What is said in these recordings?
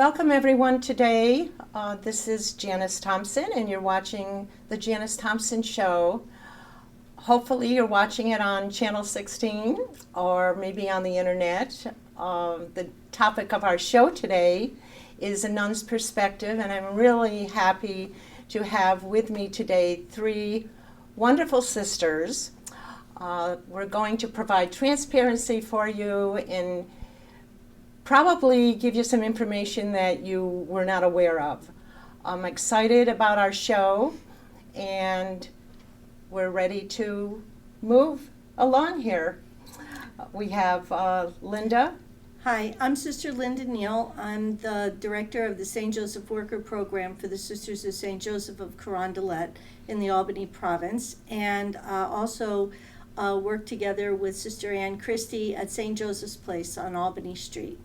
Welcome everyone today. This is Janice Thompson and you're watching the Janice Thompson Show. Hopefully you're watching it on Channel 16 or maybe on the internet. The topic of our show today is a nun's perspective, and I'm really happy to have with me today three wonderful sisters. We're going to provide transparency for you and probably give you some information that you were not aware of. I'm excited about our show, and we're ready to move along here. We have Linda. Hi, I'm Sister Linda Neal. I'm the director of the St. Joseph Worker Program for the Sisters of St. Joseph of Carondelet in the Albany province, and also work together with Sister Ann Christie at St. Joseph's Place on Albany Street.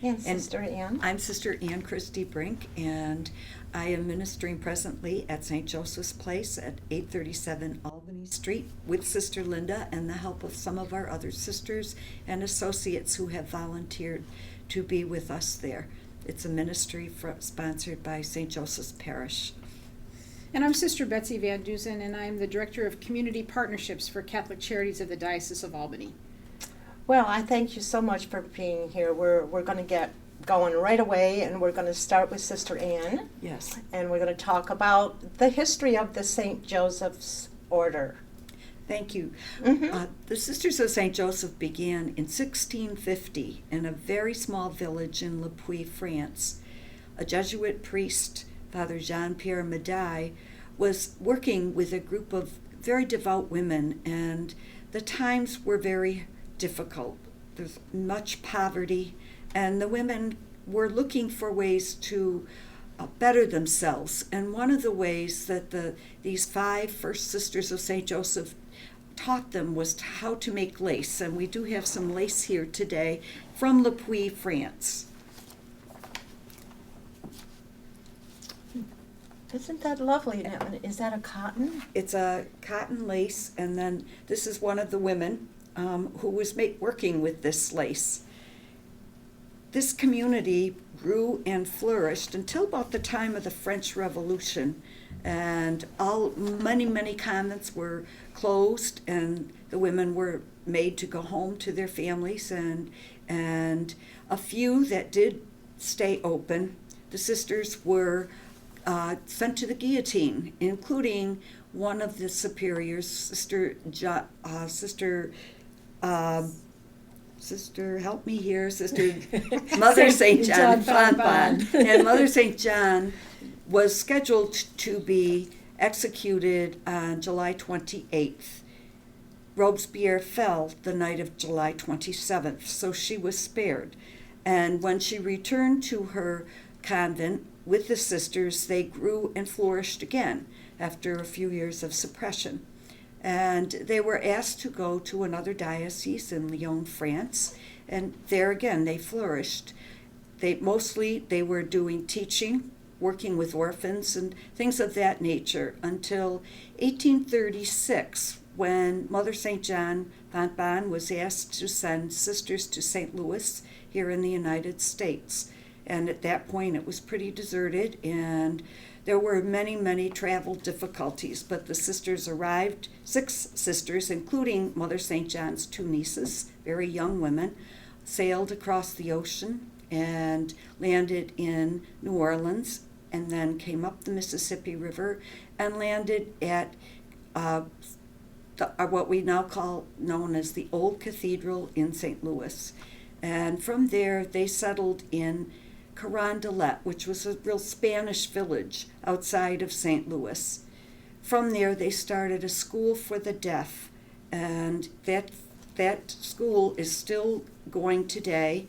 And Sister Ann. I'm Sister Ann Christie Brink, and I am ministering presently at St. Joseph's Place at 837 Albany Street with Sister Linda and the help of some of our other sisters and associates who have volunteered to be with us there. It's a ministry sponsored by St. Joseph's Parish. And I'm Sister Betsy Van Dusen, and I'm the Director of Community Partnerships for Catholic Charities of the Diocese of Albany. Well, I thank you so much for being here. We're going to get going right away, and we're going to start with Sister Ann. Yes. And we're going to talk about the history of the St. Joseph's Order. Thank you. Mm-hmm. The Sisters of St. Joseph began in 1650 in a very small village in Le Puy, France. A Jesuit priest, Father Jean-Pierre Médaille, was working with a group of very devout women, and the times were very difficult. There's much poverty, and the women were looking for ways to better themselves. And one of the ways that these five first sisters of St. Joseph taught them was how to make lace. And we do have some lace here today from Le Puy, France. Isn't that lovely? Now, is that a cotton? It's a cotton lace, and then this is one of the women who was working with this lace. This community grew and flourished until about the time of the French Revolution, and many convents were closed, and the women were made to go home to their families, and a few that did stay open, the sisters were sent to the guillotine, including one of the superiors, Sister, help me here, Sister Mother St. John Fonfon. And Mother St. John was scheduled to be executed on July 28th. Robespierre fell the night of July 27th, so she was spared. And when she returned to her convent with the sisters, they grew and flourished again after a few years of suppression. And they were asked to go to another diocese in Lyon, France, and there again they flourished. They were doing teaching, working with orphans and things of that nature until 1836, when Mother St. John Fonfon was asked to send sisters to St. Louis here in the United States. And at that point it was pretty deserted, and there were many travel difficulties, but the sisters arrived, 6 sisters, including Mother St. John's 2 nieces, very young women, sailed across the ocean and landed in New Orleans, and then came up the Mississippi River and landed at what we now known as the Old Cathedral in St. Louis. And from there they settled in Carondelet, which was a real Spanish village outside of St. Louis. From there, they started a school for the deaf, and that school is still going today.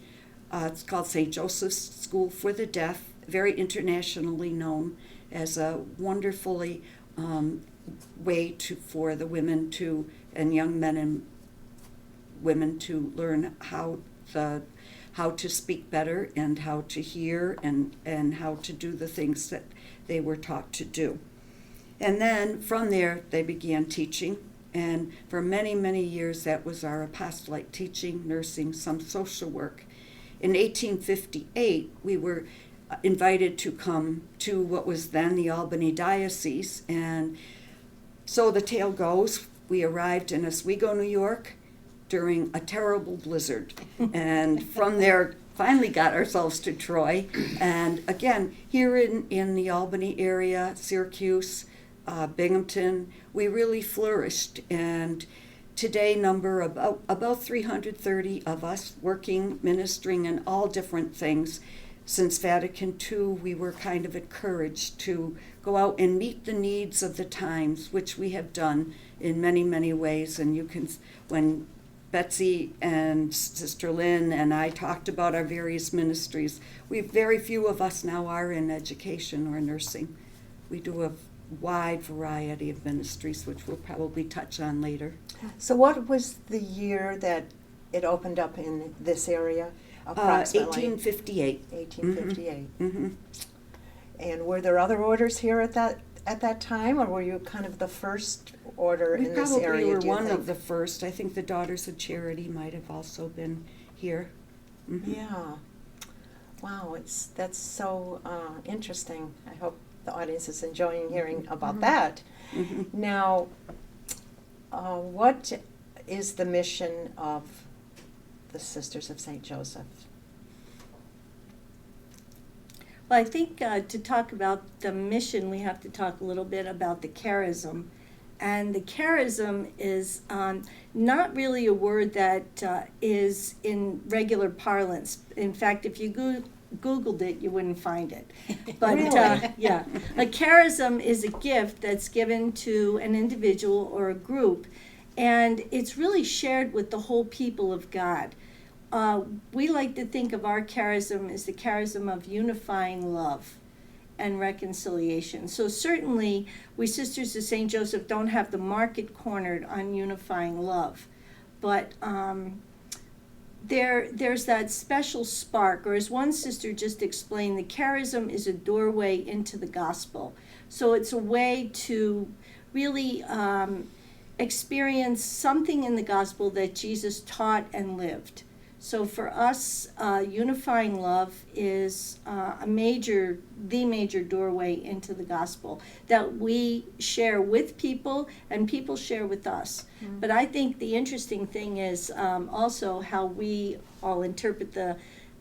It's called St. Joseph's School for the Deaf, very internationally known as a wonderfully way for the women and young men and women to learn how to speak better and how to hear and how to do the things that they were taught to do. And then from there, they began teaching, and for many years that was our apostolate teaching, nursing, some social work. in 1858, we were invited to come to what was then the Albany Diocese. And so the tale goes, we arrived in Oswego, New York during a terrible blizzard. And from there, finally got ourselves to Troy. And again, here in the Albany area, Syracuse, Binghamton, we really flourished. And today number about 330 of us working, ministering in all different things. Since Vatican II, we were kind of encouraged to go out and meet the needs of the times, which we have done in many, many ways. And you can, when Betsy and Sister Lynn and I talked about our various ministries, very few of us now are in education or nursing. We do a wide variety of ministries, which we'll probably touch on later. So what was the year that it opened up in this area? Approximately 1858. 1858. Mm-hmm. And were there other orders here at that time, or were you kind of the first order We in this probably area? were do you one think? of the first. I think the Daughters of Charity might have also been here. Mhm. Yeah. Wow, that's so interesting. I hope the audience is enjoying hearing about that. Mhm. Now, what is the mission of the Sisters of St. Joseph? Well, I think to talk about the mission, we have to talk a little bit about the charism. And the charism is not really a word that is in regular parlance. In fact, if you Googled it, you wouldn't find it. But Really? yeah, a charism is a gift that's given to an individual or a group, and it's really shared with the whole people of God. We like to think of our charism as the charism of unifying love and reconciliation. So certainly, we Sisters of St. Joseph don't have the market cornered on unifying love, but there's that special spark, or as one sister just explained, the charism is a doorway into the gospel. So it's a way to really experience something in the gospel that Jesus taught and lived. So for us, unifying love is the major doorway into the gospel that we share with people and people share with us. Mm-hmm. But I think the interesting thing is also how we all interpret the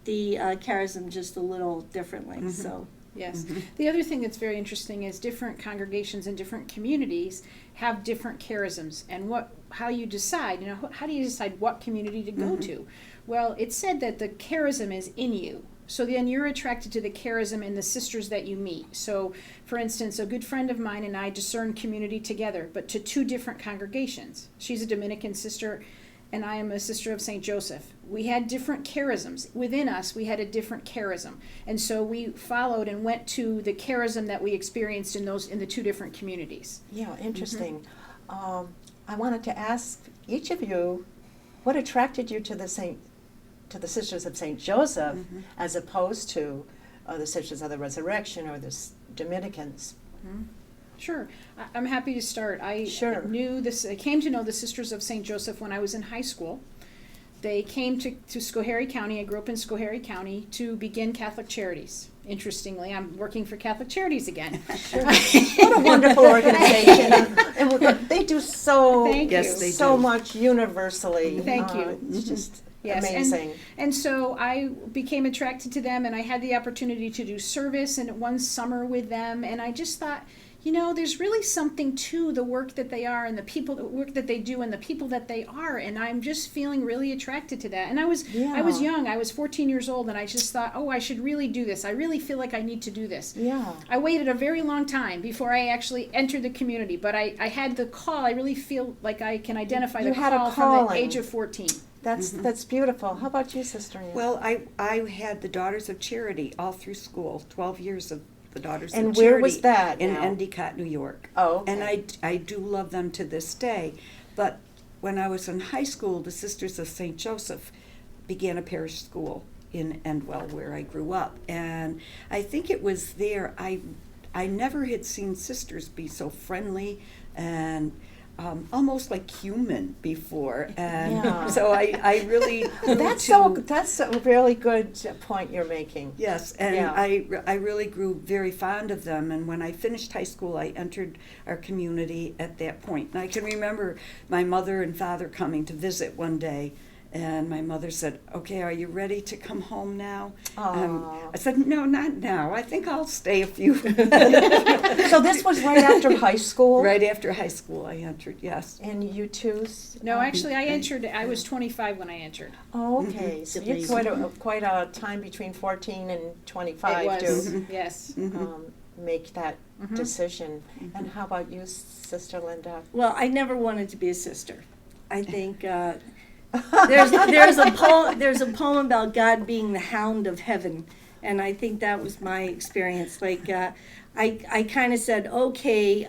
charism just a little differently. Mm-hmm. So. Yes. Mhm. The other thing that's very interesting is different congregations and different communities have different charisms, and how you decide, how do you decide what community to go to? Well, it's said that the charism is in you. So then you're attracted to the charism in the sisters that you meet. So, for instance, a good friend of mine and I discern community together, but to two different congregations. She's a Dominican sister, and I am a sister of St. Joseph. We had different charisms. Within us, we had a different charism. And so we followed and went to the charism that we experienced in the two different communities. Yeah, interesting. I wanted to ask each of you, what attracted you to the Sisters of St. Joseph as opposed to the Sisters of the Resurrection or the Dominicans? Mm-hmm. Sure. I'm happy to start. I came to know the Sisters of St. Joseph when I was in high school. They came to Schoharie County. I grew up in Schoharie County to begin Catholic Charities. Interestingly, I'm working for Catholic Charities again. Sure. What a wonderful organization. and they do so much universally. Thank you. It's just Yes, amazing. And so I became attracted to them, and I had the opportunity to do service and one summer with them, and I just thought, there's really something to the work that they are and the work that they do and the people that they are, and I'm just feeling really attracted to that. And I was young. I was 14 years old, and I just thought, I should really do this. I really feel like I need to do this. Yeah. I waited a very long time before I actually entered the community, but I had the call. I really feel like I can identify the call from the age of 14. That's beautiful. How about you, Sister Ann? Well, I had the Daughters of Charity all through school, 12 years of the Daughters of Charity. And where was that In now? Endicott, New York. Oh, okay. And I do love them to this day. But when I was in high school, the Sisters of St. Joseph began a parish school in Endwell, where I grew up. And I think it was there, I never had seen sisters be so friendly, and almost like human before, and Yeah. so I really grew That's to, that's a really good point you're making. yes, and Yeah. I really grew very fond of them. And when I finished high school, I entered our community at that point. And I can remember my mother and father coming to visit one day. And my mother said, "Okay, are you ready to come home now?" Aw. I said, "No, not now. I think I'll stay a few." So this was right after high school? Right after high school, I entered. Yes. And you too? No, actually, I entered. I was 25 when I entered. Oh, okay. So you had quite a time between 14 and 25 It was, to yes. make that Mhm. decision. And how about you, Sister Linda? Well, I never wanted to be a sister. I think there's a poem about God being the hound of heaven, and I think that was my experience. Like I kind of said, okay,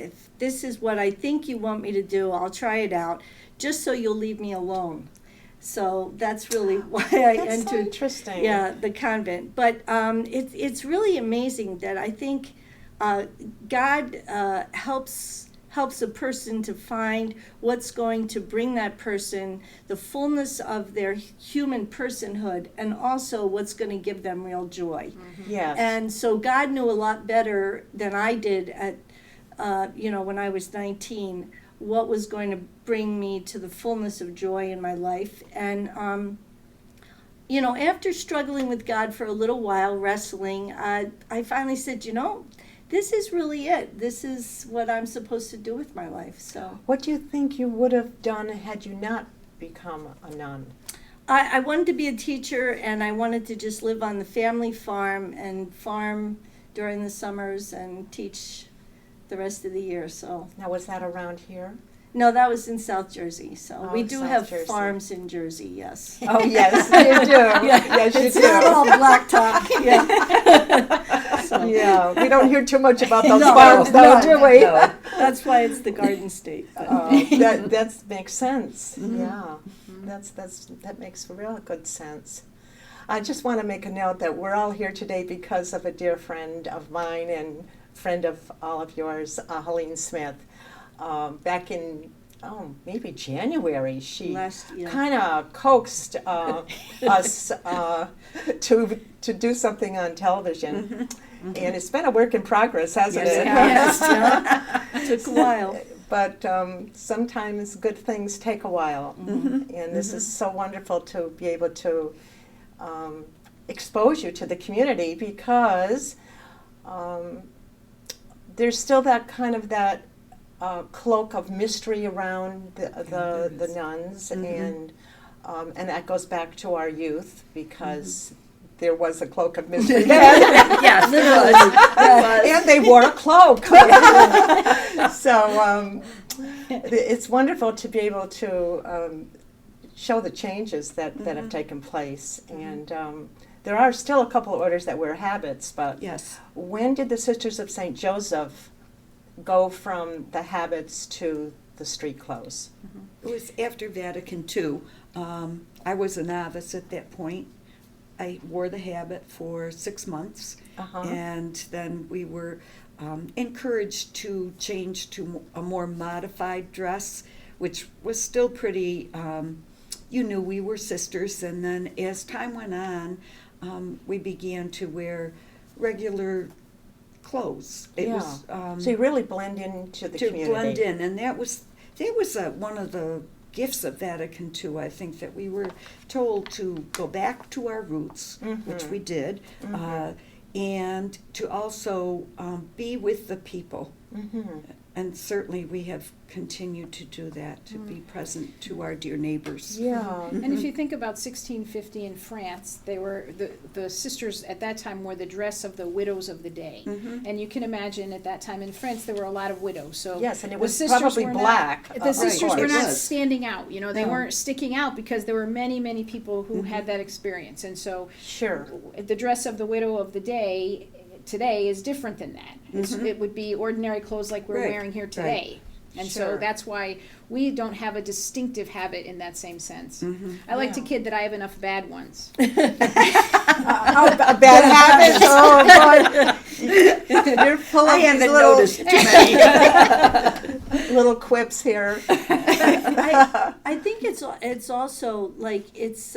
if this is what I think you want me to do, I'll try it out, just so you'll leave me alone. So that's really why I That's so entered. interesting. Yeah, the convent. But it's really amazing that I think God helps a person to find what's going to bring that person the fullness of their human personhood, and also what's going to give them real joy. Yes. And so God knew a lot better than I did at when I was 19, what was going to bring me to the fullness of joy in my life. And after struggling with God for a little while, wrestling, I finally said, this is really it. This is what I'm supposed to do with my life. So What do you think you would have done had you not become a nun? I wanted to be a teacher, and I wanted to just live on the family farm and farm during the summers and teach the rest of the year. So Now, was that around here? no, that was in South Jersey. So Oh, we do South have Jersey. farms in Jersey, yes. Oh, yes, you do. Yes, you It's do. not all blacktop. Yeah. So Yeah, we don't hear too much about those No, farms, though, no, do we? no. that's why it's the Garden State. But- That makes sense. Yeah, that makes real good sense. I just want to make a note that we're all here today because of a dear friend of mine and friend of all of yours, Helene Smith. Back in maybe January, she Last year. kind of coaxed us to do something on television, and it's been a work in progress, hasn't Yes, it? it Yes, yeah. Took a while. But sometimes good things take a while, and this is so wonderful to be able to expose you to the community, because there's still that kind of cloak of mystery around the nuns, and that goes back to our youth, because there was a cloak of mystery then. Yes, there was. And they wore a cloak. So it's wonderful to be able to show the changes that have taken place. And there are still a couple of orders that wear habits, but Yes. when did the Sisters of St. Joseph go from the habits to the street clothes? It was after Vatican II. I was a novice at that point. I wore the habit for 6 months, and then we were encouraged to change to a more modified dress, which was still pretty, we were sisters. And then as time went on, we began to wear regular clothes. It was So you really blend into the to community. blend in, and that was one of the gifts of Vatican II. I think that we were told to go back to our roots, which we did, and to also be with the people. And certainly we have continued to do that, to be present to our dear neighbors. Yeah. And if you think about 1650 in France, they were the sisters at that time wore the dress of the widows of the day, and you can imagine at that time in France there were a lot of widows. So Yes, and it the was sisters probably were black. Not, the sisters were It not was. standing out. They No. weren't sticking out because there were many people who had that experience, and so Sure. the dress of the widow of the day today is different than that. It would be ordinary clothes like we're Right, wearing here right. today. And so Sure. that's why we don't have a distinctive habit in that same sense. I like to Yeah. kid that I have enough bad ones. A bad habit? Oh, boy. You're full of I these haven't little... noticed too many. little quips here. I think it's also like it's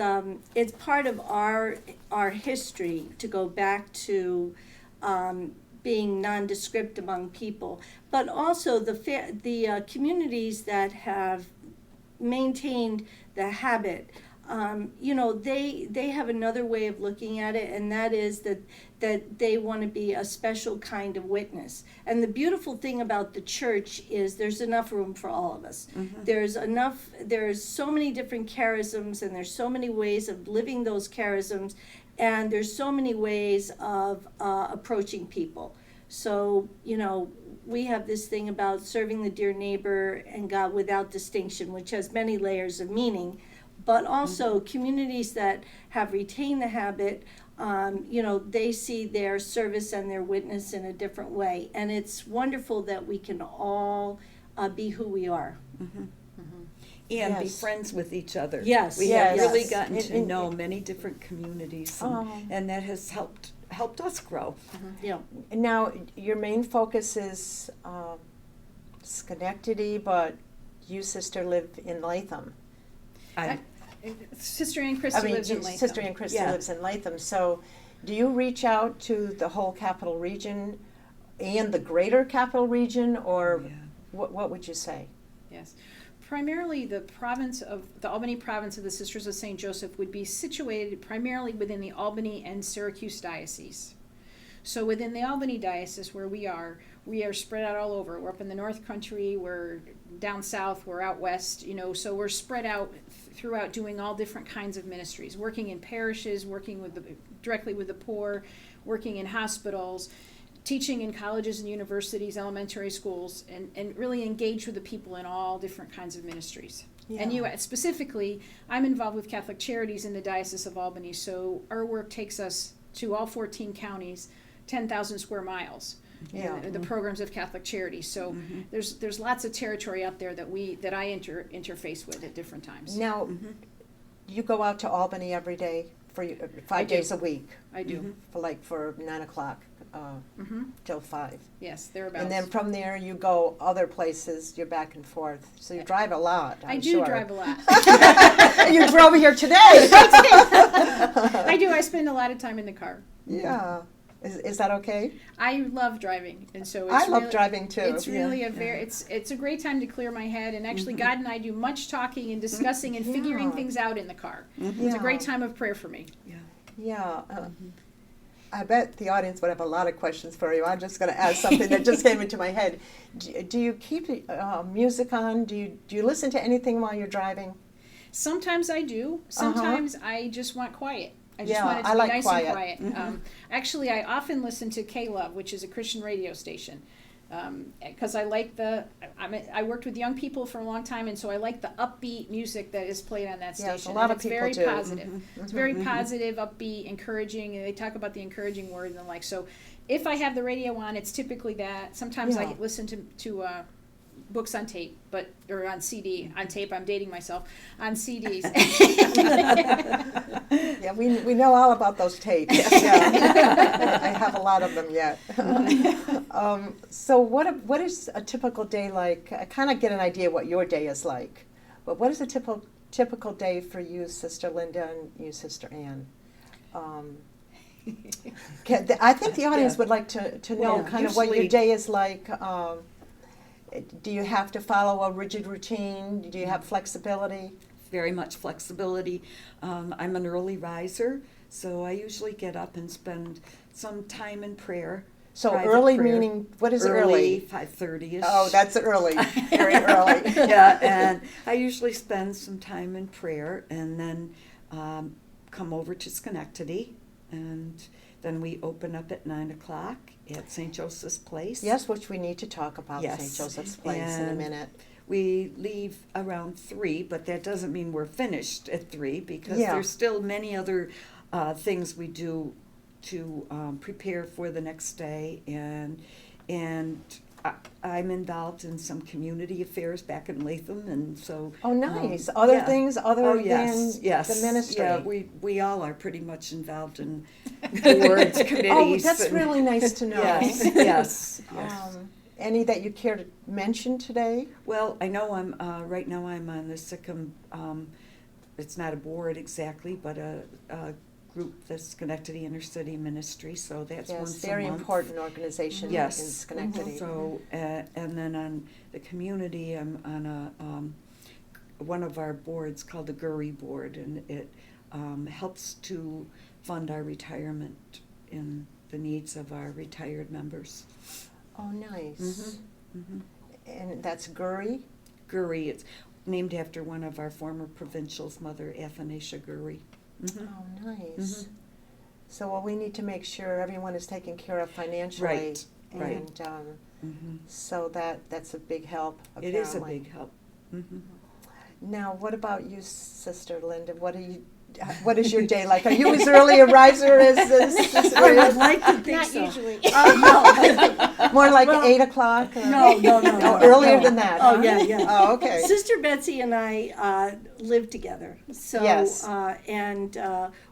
part of our history to go back to being nondescript among people, but also the communities that have maintained the habit. They have another way of looking at it, and that is that they want to be a special kind of witness. And the beautiful thing about the church is there's enough room for all of us. Mm-hmm. There's so many different charisms, and there's so many ways of living those charisms, and there's so many ways of approaching people. So, we have this thing about serving the dear neighbor and God without distinction, which has many layers of meaning. But also communities that have retained the habit, they see their service and their witness in a different way. And it's wonderful that we can all be who we are. Mm-hmm. And be Yes. friends with each other. Yes. We Yes. have really gotten And- to and- know many different communities, and that has helped us grow. Yeah. Now, your main focus is Schenectady, but you, sister, live in Latham. Sister Ann Christie lives in Latham. Sister Ann Christie Yeah. lives in Latham. So, do you reach out to the whole capital region and the greater capital region, or Yeah. what would you say? Yes. Primarily, the Albany province of the Sisters of St. Joseph would be situated primarily within the Albany and Syracuse diocese. So within the Albany diocese where we are spread out all over. We're up in the North Country, we're down south, we're out west, so we're spread out throughout doing all different kinds of ministries, working in parishes, working directly with the poor, working in hospitals, teaching in colleges and universities, elementary schools, and really engage with the people in all different kinds of ministries. Yeah. And specifically, I'm involved with Catholic Charities in the Diocese of Albany, so our work takes us to all 14 counties, 10,000 square miles. Yeah. The programs of Catholic Charities. So there's lots of territory out there that I interface with at different times. Now, you go out to Albany every day for 5 do. days a week, I do. for 9 o'clock till 5. Yes, thereabouts. And then from there, you go other places, you're back and forth. So you drive a lot, I I'm do sure. drive a lot. You drove here today. I do. I spend a lot of time in the car. Yeah. Is that okay? I love driving, and so I love driving too. It's Yeah. really it's a great time to clear my head, and actually God and I do much talking and discussing and figuring Yeah. things out in the car. It's Yeah. a great time of prayer for me. Yeah. I bet the audience would have a lot of questions for you. I'm just going to ask something that just came into my head. Do you keep music on? Do you listen to anything while you're driving? Sometimes I do. Sometimes I just want quiet. I just Yeah, want it to I be like nice quiet. and quiet. Actually, I often listen to K-Love, which is a Christian radio station, because I like I worked with young people for a long time, and so I like the upbeat music that is played on that station. Yes, a lot and of it's people very do. positive. It's very positive, upbeat, encouraging, and they talk about the encouraging word and the like. So if I have the radio on, it's typically that. Sometimes Yeah. I listen to books on tape, or on CD. On tape, I'm dating myself. On CDs. Yeah, we know all about those tapes. Yeah. I have a lot of them yet. So what is a typical day like? I kind of get an idea what your day is like, but what is a typical day for you, Sister Linda, and you, Sister Ann? I think the audience would like to know Well, kind of what your usually- day is like. Do you have to follow a rigid routine? Do you have flexibility? Very much flexibility. I'm an early riser, so I usually get up and spend some time in prayer. So private early prayer. meaning, what is early? 5:30ish. Oh, that's early, very early. Yeah, and I usually spend some time in prayer and then come over to Schenectady, and then we open up at 9 o'clock at St. Joseph's Place. Yes, which we need to talk about Yes. St. Joseph's Place in a And minute. We leave around 3, but that doesn't mean we're finished at 3 because Yeah. there's still many other things we do to prepare for the next day, and I'm involved in some community affairs back in Latham, and so. Oh, nice. Other yeah. things other Oh, yes, than yes. the ministry. Yeah, we all are pretty much involved in boards, committees. Oh, that's and- really nice to know. Yes, yes, yes. Any that you care to mention today? Well, I know I'm, right now I'm on the SICM, it's not a board exactly, but a group, the Schenectady Inner City Ministry, so that's Yes, once a very month. important organization in Yes. Schenectady. So, and then on the community, I'm on one of our boards called the GURI Board, and it helps to fund our retirement and the needs of our retired members. Oh, nice. Mhm. And that's Guri? GURI, it's named after one of our former provincials, Mother Athanasius GURI. Mhm. Oh, nice. Mhm. So, well, we need to make sure everyone is taken care of financially. Right, right. And Mhm. so that's a big help, It apparently. is a big help. Mhm. Now, what about you, Sister Linda? What is your day like? Are you as early a riser as I would like to think Not so. usually. No. more like Well, 8 o'clock? Or? No, Oh, earlier no. than that. Oh, huh? yeah, yeah. Oh, okay. Sister Betsy and I live together. So, Yes. and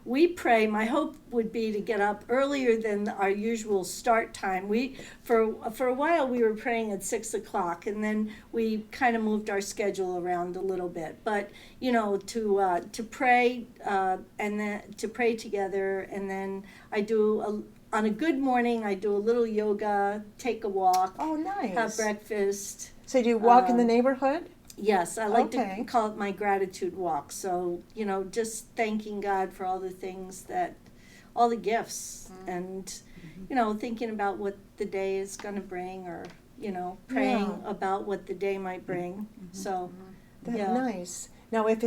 we pray. My hope would be to get up earlier than our usual start time. For a while we were praying at 6 o'clock, and then we kind of moved our schedule around a little bit. But to pray and then to pray together, and then I do on a good morning I do a little yoga, take a walk, Oh, nice. have breakfast. So do you walk in the Um, neighborhood? Yes, I like Okay. to call it my gratitude walk. So, just thanking God for all the things all the gifts, and, thinking about what the day is going to bring, or, praying Yeah. about what the day might bring. So, That's yeah. nice. Now, if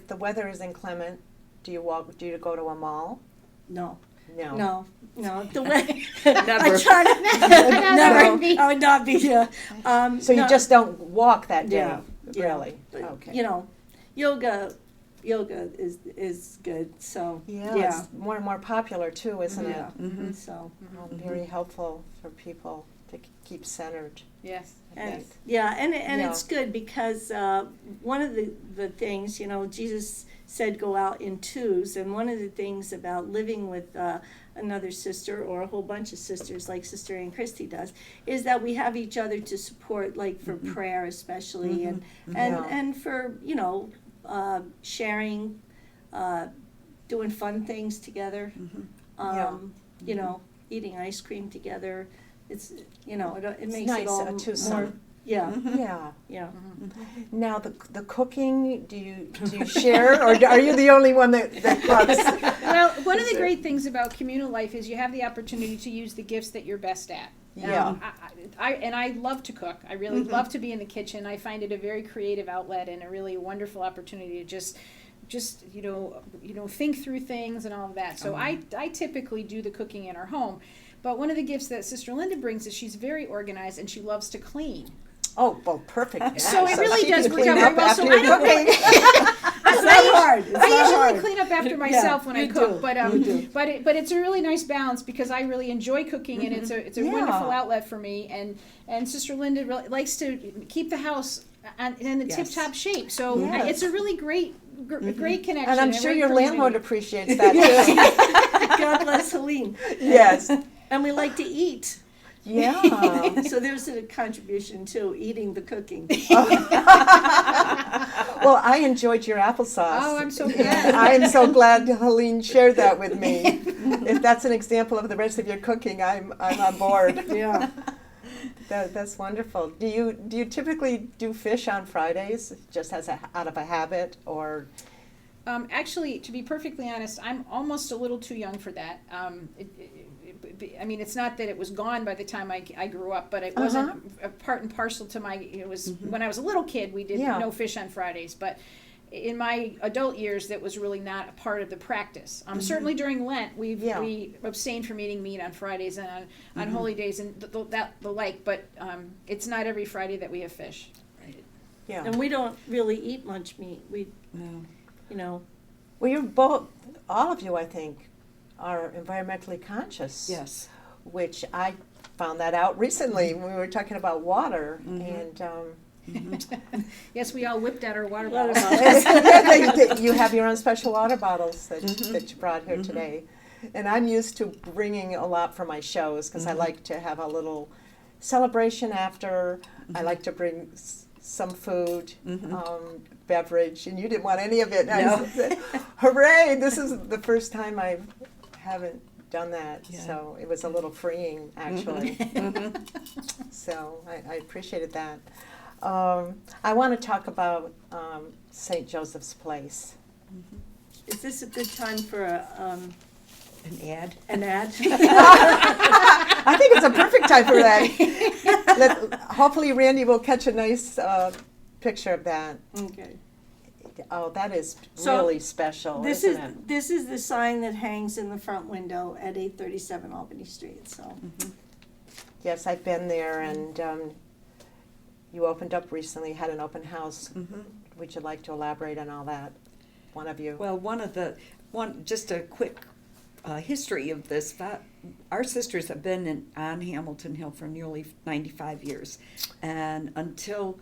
the weather is inclement, do you go to a mall? No. No. No, the way Never. I try to Never. never. I would not be here. So you no. just don't walk that day, Yeah, yeah. really? But, Okay. yoga is good. So Yeah, yeah. it's more and more popular too, isn't Yeah. it? Mhm. So Very helpful for people to keep centered. Yes. I and think. and Yeah. it's good because one of the things, Jesus said go out in twos, and one of the things about living with another sister or a whole bunch of sisters like Sister Ann Christie does is that we have each other to support, like for prayer especially, and Yeah. and for sharing, doing fun things together, eating ice cream together. It's it makes nice, it all a twosome. more. Yeah, Yeah. yeah. Now the cooking, do you share, or are you the only one that cooks? Well, one of the great things about communal life is you have the opportunity to use the gifts that you're best at. Yeah. I love to cook. I really love to be in the kitchen. I find it a very creative outlet and a really wonderful opportunity to just think through things and all of that. So I typically do the cooking in our home. But one of the gifts that Sister Linda brings is she's very organized and she loves to clean. Oh, well, perfect. So it really she does can work clean out very up well. after So your I don't cooking. It's not hard. It's I not usually hard. clean up after myself when I you cook, do. but You do. but it's a really nice balance because I really enjoy cooking and it's a Yeah. wonderful outlet for me, and Sister Linda really likes to keep the house in the Yes. tip-top shape. So Yes. it's a really great connection. And I'm a sure great your community. landlord appreciates that too. God bless Helene. Yes. And we like to eat. Yeah. So there's a contribution to eating the cooking. Well, I enjoyed your applesauce. Oh, I'm so glad. I am so glad Helene shared that with me. If that's an example of the rest of your cooking, I'm on board. Yeah. That's wonderful. Do you typically do fish on Fridays, just out of a habit, or? Actually, to be perfectly honest, I'm almost a little too young for that. I mean, it's not that it was gone by the time I grew up, but it wasn't a part and parcel to my. It was when I was a little kid. We did no fish on Fridays, but in my adult years, that was really not a part of the practice. Certainly during Lent, we abstained from eating meat on Fridays and on holy days and the like. But it's not every Friday that we have fish. Yeah. And we don't really eat much meat. We, No. Well, you're both, all of you, I think, are environmentally conscious. Yes. Which I found that out recently when we were talking about water, and Yes, we all whipped out our water Water bottles. you have your own special water bottles that you brought here today. And I'm used to bringing a lot for my shows because I like to have a little celebration after. I like to bring some food, beverage, and you didn't want any of it. And No. I said, hooray, this is the first time I haven't done that. Yeah. So it was a little freeing, actually. So I appreciated that. I want to talk about St. Joseph's Place. Is this a good time for An ad. an ad? I think it's a perfect time for that. Hopefully Randy will catch a nice picture of that. Okay. Oh, that is So, really special, This isn't is it? this is the sign that hangs in the front window at 837 Albany Street. So Yes, I've been there, and you opened up recently, had an open house. Would you like to elaborate on all that? One of you. Well, just a quick history of this. Our sisters have been on Hamilton Hill for nearly 95 years, and until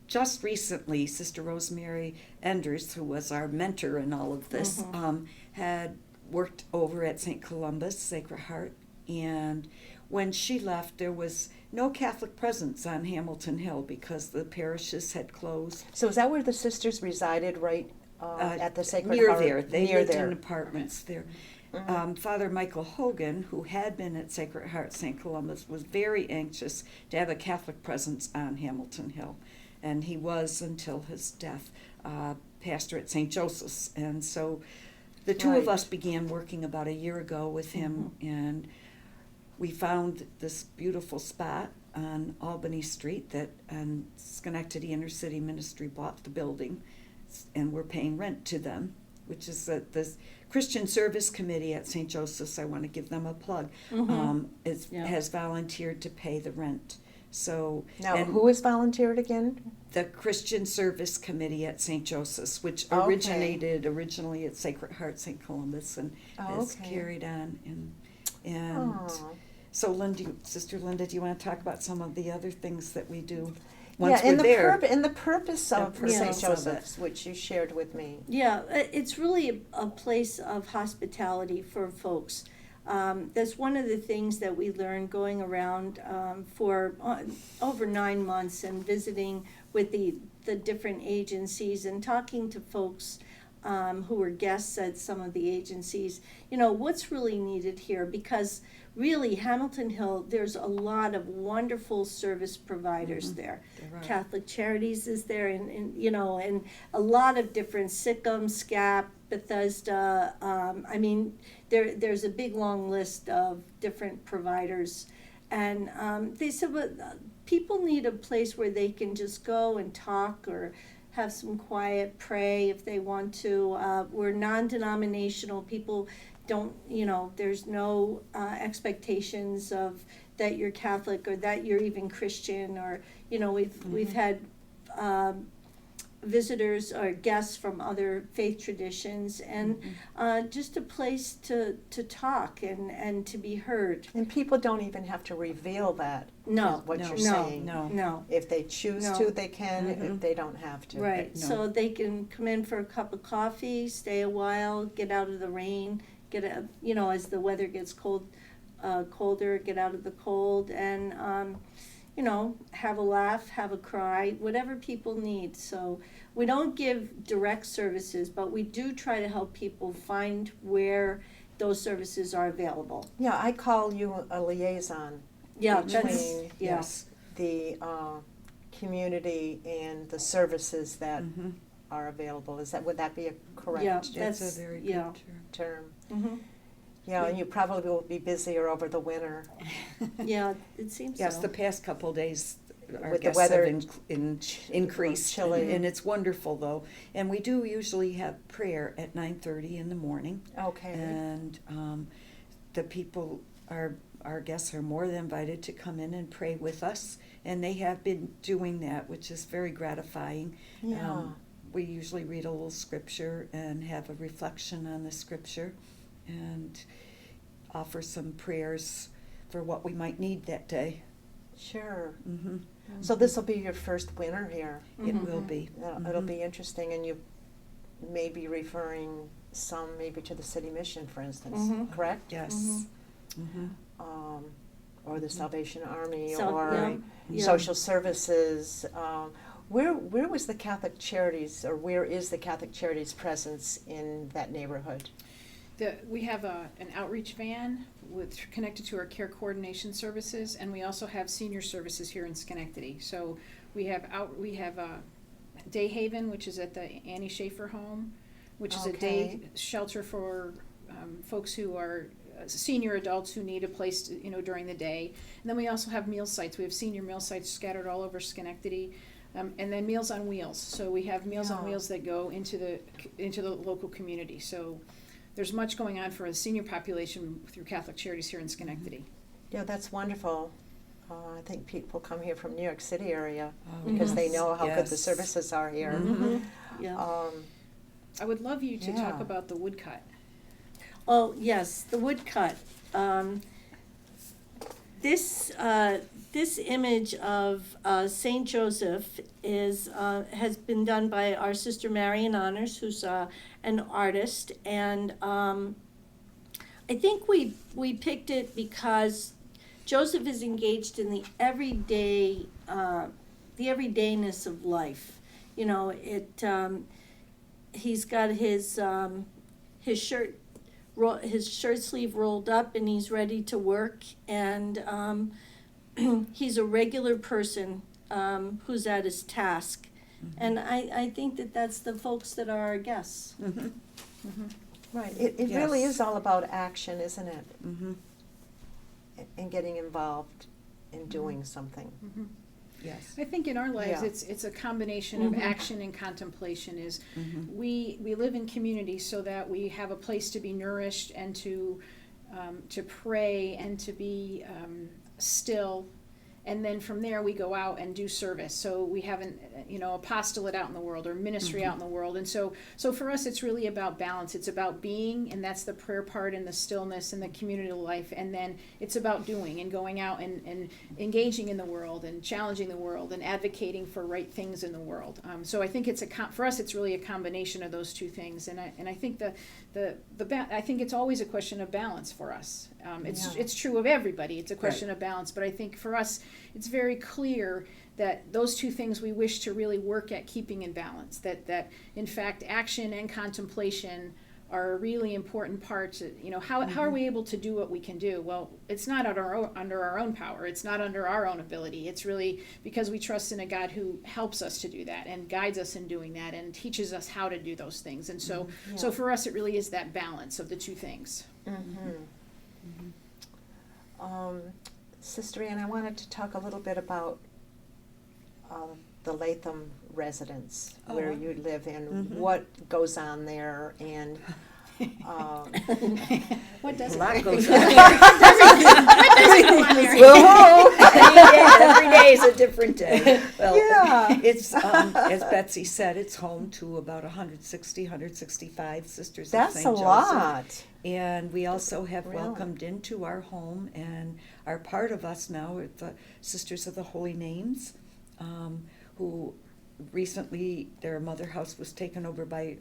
just recently, Sister Rosemary Enders, who was our mentor in all of this, had worked over at St. Columba's Sacred Heart, and when she left, there was no Catholic presence on Hamilton Hill because the parishes had closed. So is that where the sisters resided, right at the Sacred Near Heart? there. They Near lived there. in apartments there. Father Michael Hogan, who had been at Sacred Heart St. Columba's, was very anxious to have a Catholic presence on Hamilton Hill. And he was, until his death, pastor at St. Joseph's. And so the two of Right. us began working about a year ago with him, and we found this beautiful spot on Albany Street that Schenectady Inner City Ministry bought the building, and we're paying rent to them, which is the Christian Service Committee at St. Joseph's. I want to give them a plug. Has volunteered to pay the rent. So Now, and who is volunteered again? the Christian Service Committee at St. Joseph's, which Okay. originated originally at Sacred Heart St. Columbus and is Okay. carried on. And Oh. so, Sister Linda, do you want to talk about some of the other things that we do Yeah, once and we're there? and the purpose of purpose St. of Joseph's, which you shared with me. yeah, it's really a place of hospitality for folks. That's one of the things that we learned going around for over 9 months and visiting with the different agencies and talking to folks who were guests at some of the agencies. You know, what's really needed here, because really Hamilton Hill, there's a lot of wonderful service providers there. There are. Catholic Charities is there, and you know, and a lot of different Sikkim, SCAP, Bethesda. I mean, there's a big long list of different providers, and they said, well, people need a place where they can just go and talk or have some quiet, pray if they want to. We're non-denominational. People don't, you know, there's no expectations of that you're Catholic or that you're even Christian, or, you know, we've had visitors or guests from other faith traditions, and just a place to talk and to be heard. And people don't even have to reveal that. No, is what no, you're no, saying. No. If they choose No. to, they can. If they don't have to. Right, No. so they can come in for a cup of coffee, stay a while, get out of the rain, you know, as the weather gets colder, get out of the cold, and you know, have a laugh, have a cry, whatever people need. So we don't give direct services, but we do try to help people find where those services are available. Yeah, I call you a liaison Yeah, between that's, yeah. the community and the services that are available. Would that be a correct Yeah, It's that's, a very good yeah. term. term? Mhm. Yeah, and you probably will be busier over the winter. Yeah, it seems Yes, so. the past couple of days, our With the guests weather have increased, chilly. and it's wonderful though. And we do usually have prayer at 9:30 in the morning, Okay. and the people, our guests are more than invited to come in and pray with us, and they have been doing that, which is very gratifying. Yeah. We usually read a little scripture and have a reflection on the scripture, and offer some prayers for what we might need that day. Sure. Mm-hmm. So this will be your first winter here. It will be. It'll be interesting, and you may be referring some maybe to the city mission, for instance, correct? Yes. Mm-hmm. or the Salvation Army So, or yeah. social services. Where was the Catholic Charities, or where is the Catholic Charities presence in that neighborhood? We have an outreach van connected to our care coordination services, and we also have senior services here in Schenectady. So we have Day Haven, which is at the Annie Schaefer home, which is a day shelter for folks who are senior adults who need a place to, during the day. And then we also have meal sites. We have senior meal sites scattered all over Schenectady. And then Meals on Wheels. So we have Meals on Wheels that go into the local community. So there's much going on for the senior population through Catholic Charities here in Schenectady. Yeah, that's wonderful. I think people come here from New York City area because they know how good the services are here. Mm-hmm. Yeah. I would love you to talk about the woodcut. Oh, yes, the woodcut. This image of Saint Joseph has been done by our sister Marian Honors, who's an artist, and I think we picked it because Joseph is engaged in the everydayness of life. He's got his shirt sleeve rolled up, and he's ready to work, and he's a regular person who's at his task. And I think that's the folks that are our guests. Right. It really is all about action, isn't it? And getting involved in doing something. Yes. I think in our lives it's a combination of action and contemplation. We live in community so that we have a place to be nourished and to pray and to be still, and then from there we go out and do service. So we have apostolate out in the world, or ministry out in the world. And so for us it's really about balance. It's about being, and that's the prayer part and the stillness and the community life, and then it's about doing and going out and engaging in the world and challenging the world and advocating for right things in the world. So I think for us it's really a combination of those two things, and I think I think it's always a question of balance for us. It's true of everybody. It's a question of balance, but I think for us it's very clear that those two things we wish to really work at keeping in balance, that in fact action and contemplation are really important parts. How are we able to do what we can do? Well, it's not under our own power. It's not under our own ability. It's really because we trust in a God who helps us to do that and guides us in doing that and teaches us how to do those things. And so for us it really is that balance of the two things. Sister Ann, I wanted to talk a little bit about the Latham residence where you live and what goes on there, and What does A lot goes on? Every day is a different day. Well, it's, as Betsy said, it's home to about 165 Sisters of That's St. a Joseph. lot. And we also have Really? welcomed into our home and are part of us now are the Sisters of the Holy Names, who recently their mother house was taken over by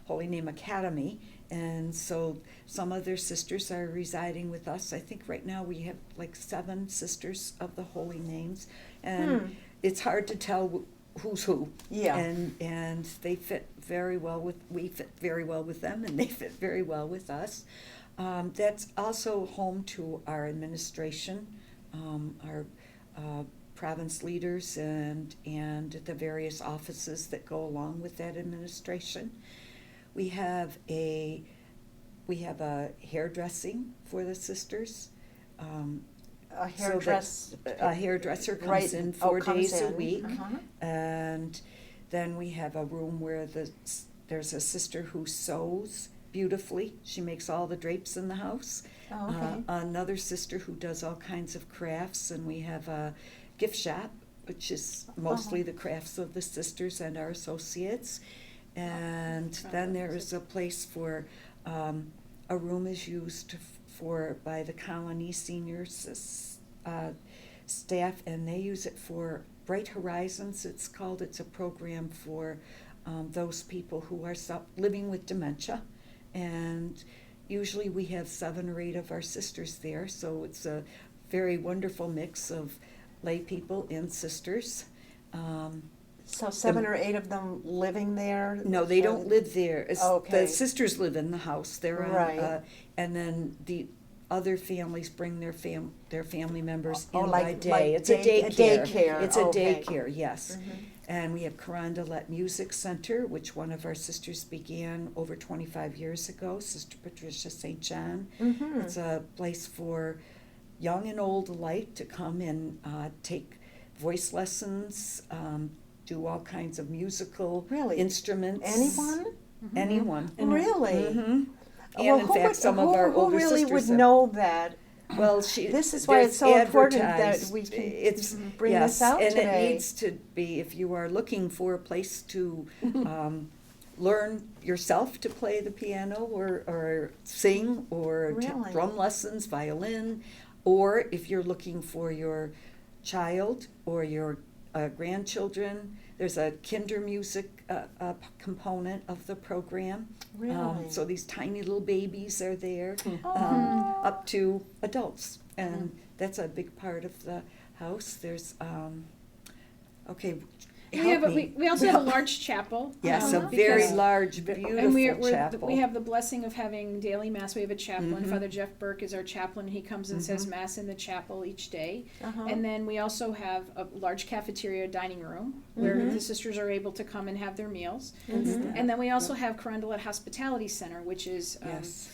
Holy Name Academy, and so some of their sisters are residing with us. I think right now we have like 7 Sisters of the Holy Names, and it's hard to tell who's who. Yeah. And they fit very well we fit very well with them, and they fit very well with us. That's also home to our administration, our province leaders, and the various offices that go along with that administration. We have a hairdressing for the sisters. A hairdresser comes in 4 days a week, and then we have a room where there's a sister who sews beautifully. She makes all the drapes in the house. Another sister who does all kinds of crafts, and we have a gift shop, which is mostly the crafts of the sisters and our associates. And then there is a place for a room is used by the colony seniors staff, and they use it for Bright Horizons. It's a program for those people who are living with dementia, and usually we have 7 or 8 of our sisters there, so it's a very wonderful mix of lay people and sisters. So 7 or 8 of them living there? No, they don't live there. Okay. The sisters live in the house. They're on, Right. and then the other families bring their family members Oh, in like- by day. like It's a day- a daycare. daycare, It's a okay. daycare, yes. Mhm. And we have Carondelet Music Center, which one of our sisters began over 25 years ago, Sister Patricia St. John. Mhm. It's a place for young and old alike to come and take voice lessons, do all kinds of musical Really? instruments. Anyone? Anyone. Really? hmm And Well, in who fact, would- some of our who older really sisters would have- know that? Well, This is why it's so there's important that advertised. we can It's bring yes, this out and today. it needs to be, if you are looking for a place to learn yourself to play the piano or sing or Really? take drum lessons, violin, or if you're looking for your child or your grandchildren, there's a kinder music component of the program. Really? So these tiny little babies are there, Oh. up to adults, and that's a big part of the house. There's, okay, help me. We also have a large chapel. Yes, a very because- large, And beautiful chapel. we have the blessing of having daily mass. We have a chaplain. Mhm. Father Jeff Burke is our chaplain. He comes and says Mhm. mass in the chapel each day. Uh-huh. And then we also have a large cafeteria dining room where Mhm. the sisters are able to come and have their meals. Mhm. And then we also have Carondelet Hospitality Center, which is Yes.